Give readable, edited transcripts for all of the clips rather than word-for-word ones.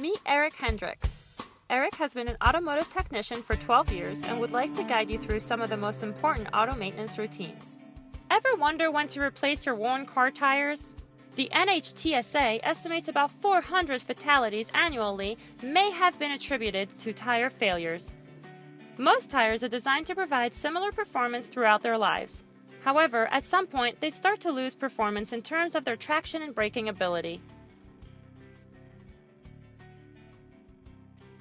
Meet Eric Hendricks. Eric has been an automotive technician for 12 years and would like to guide you through some of the most important auto maintenance routines. Ever wonder when to replace your worn car tires? The NHTSA estimates about 400 fatalities annually may have been attributed to tire failures. Most tires are designed to provide similar performance throughout their lives. However, at some point, they start to lose performance in terms of their traction and braking ability.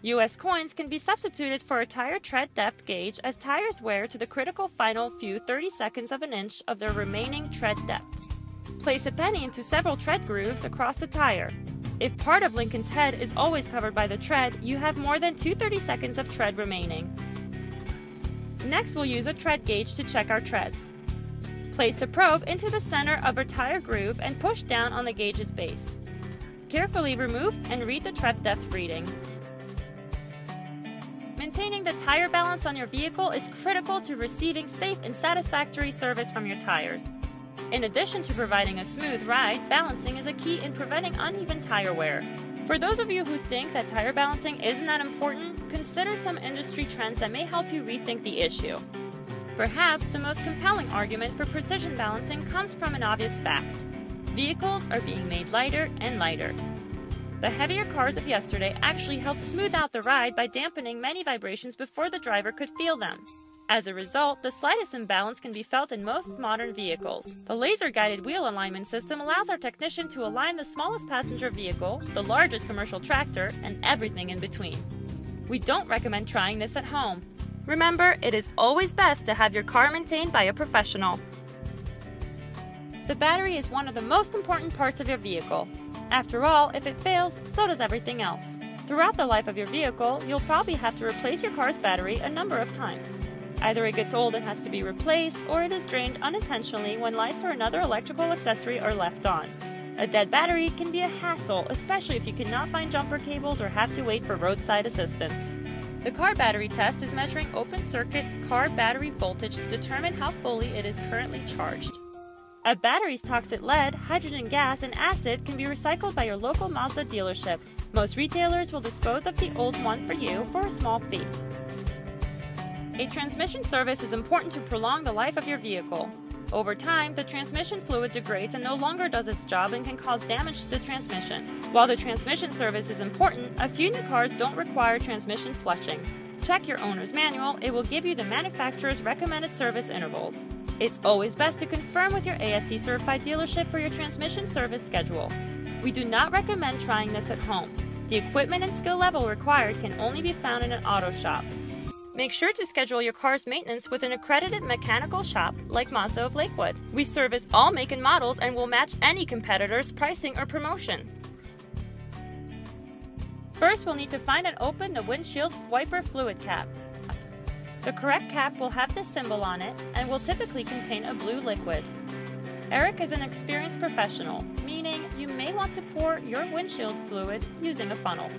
US coins can be substituted for a tire tread depth gauge as tires wear to the critical final few 30 seconds of an inch of their remaining tread depth. Place a penny into several tread grooves across the tire. If part of Lincoln's head is always covered by the tread, you have more than 2 seconds of tread remaining. Next, we'll use a tread gauge to check our treads. Place the probe into the center of a tire groove and push down on the gauge's base. Carefully remove and read the tread depth reading. Maintaining the tire balance on your vehicle is critical to receiving safe and satisfactory service from your tires. In addition to providing a smooth ride, balancing is a key in preventing uneven tire wear. For those of you who think that tire balancing isn't that important, consider some industry trends that may help you rethink the issue. Perhaps the most compelling argument for precision balancing comes from an obvious fact. Vehicles are being made lighter and lighter. The heavier cars of yesterday actually helped smooth out the ride by dampening many vibrations before the driver could feel them. As a result, the slightest imbalance can be felt in most modern vehicles. The laser-guided wheel alignment system allows our technician to align the smallest passenger vehicle, the largest commercial tractor, and everything in between. We don't recommend trying this at home. Remember, it is always best to have your car maintained by a professional. The battery is one of the most important parts of your vehicle. After all, if it fails, so does everything else. Throughout the life of your vehicle, you'll probably have to replace your car's battery a number of times. Either it gets old and has to be replaced, or it is drained unintentionally when lights or another electrical accessory are left on. A dead battery can be a hassle, especially if you cannot find jumper cables or have to wait for roadside assistance. The car battery test is measuring open-circuit car battery voltage to determine how fully it is currently charged. A battery's toxic lead, hydrogen gas, and acid can be recycled by your local Mazda dealership. Most retailers will dispose of the old one for you for a small fee. A transmission service is important to prolong the life of your vehicle. Over time, the transmission fluid degrades and no longer does its job and can cause damage to the transmission. While the transmission service is important, a few new cars don't require transmission flushing. Check your owner's manual, it will give you the manufacturer's recommended service intervals. It's always best to confirm with your ASE certified dealership for your transmission service schedule. We do not recommend trying this at home. The equipment and skill level required can only be found in an auto shop. Make sure to schedule your car's maintenance with an accredited mechanical shop like Mazda of Lakewood. We service all make and models and will match any competitor's pricing or promotion. First, we'll need to find and open the windshield wiper fluid cap. The correct cap will have this symbol on it and will typically contain a blue liquid. Eric is an experienced professional, meaning you may want to pour your windshield fluid using a funnel.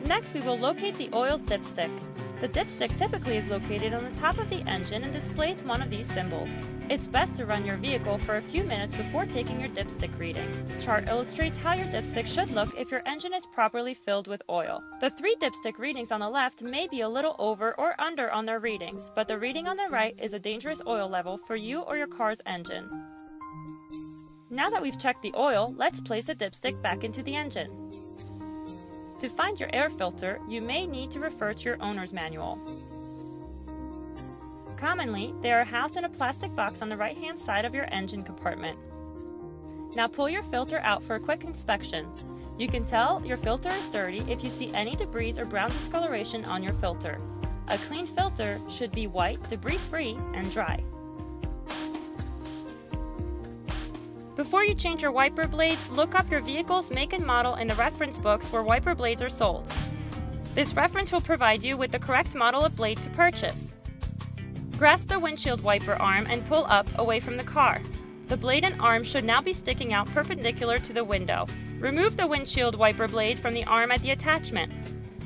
Next, we will locate the oil's dipstick. The dipstick typically is located on the top of the engine and displays one of these symbols. It's best to run your vehicle for a few minutes before taking your dipstick reading. This chart illustrates how your dipstick should look if your engine is properly filled with oil. The 3 dipstick readings on the left may be a little over or under on their readings, but the reading on the right is a dangerous oil level for you or your car's engine. Now that we've checked the oil, let's place the dipstick back into the engine. To find your air filter, you may need to refer to your owner's manual. Commonly, they are housed in a plastic box on the right-hand side of your engine compartment. Now pull your filter out for a quick inspection. You can tell your filter is dirty if you see any debris or brown discoloration on your filter. A clean filter should be white, debris-free, and dry. Before you change your wiper blades, look up your vehicle's make and model in the reference books where wiper blades are sold. This reference will provide you with the correct model of blade to purchase. Grasp the windshield wiper arm and pull up away from the car. The blade and arm should now be sticking out perpendicular to the window. Remove the windshield wiper blade from the arm at the attachment.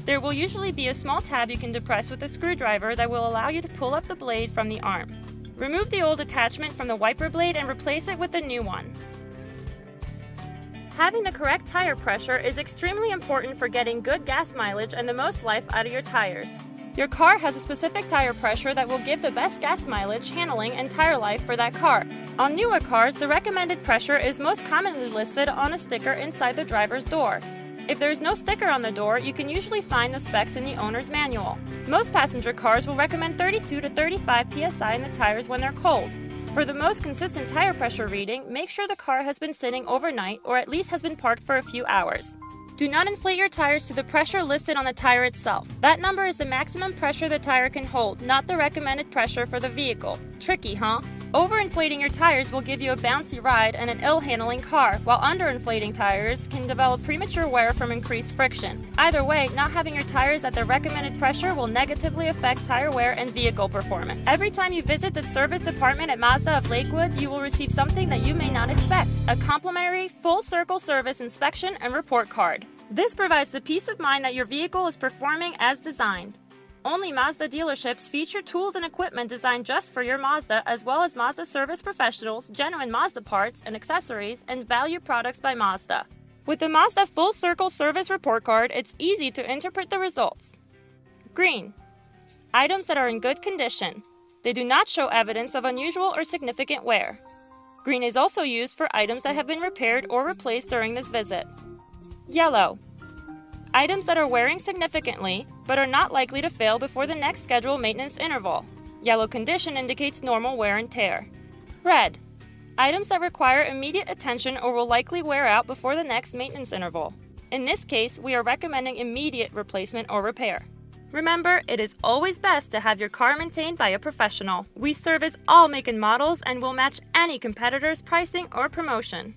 There will usually be a small tab you can depress with a screwdriver that will allow you to pull up the blade from the arm. Remove the old attachment from the wiper blade and replace it with the new one. Having the correct tire pressure is extremely important for getting good gas mileage and the most life out of your tires. Your car has a specific tire pressure that will give the best gas mileage, handling, and tire life for that car. On newer cars, the recommended pressure is most commonly listed on a sticker inside the driver's door. If there is no sticker on the door, you can usually find the specs in the owner's manual. Most passenger cars will recommend 32 to 35 psi in the tires when they're cold. For the most consistent tire pressure reading, make sure the car has been sitting overnight or at least has been parked for a few hours. Do not inflate your tires to the pressure listed on the tire itself. That number is the maximum pressure the tire can hold, not the recommended pressure for the vehicle. Tricky, huh? Overinflating your tires will give you a bouncy ride and an ill-handling car, while underinflating tires can develop premature wear from increased friction. Either way, not having your tires at the recommended pressure will negatively affect tire wear and vehicle performance. Every time you visit the service department at Mazda of Lakewood, you will receive something that you may not expect: a complimentary full-circle service inspection and report card. This provides the peace of mind that your vehicle is performing as designed. Only Mazda dealerships feature tools and equipment designed just for your Mazda, as well as Mazda service professionals, genuine Mazda parts and accessories, and value products by Mazda. With the Mazda Full Circle Service Report Card, it's easy to interpret the results. Green. Items that are in good condition. They do not show evidence of unusual or significant wear. Green is also used for items that have been repaired or replaced during this visit. Yellow. Items that are wearing significantly, but are not likely to fail before the next scheduled maintenance interval. Yellow condition indicates normal wear and tear. Red. Items that require immediate attention or will likely wear out before the next maintenance interval. In this case, we are recommending immediate replacement or repair. Remember, it is always best to have your car maintained by a professional. We service all make and models and will match any competitor's pricing or promotion.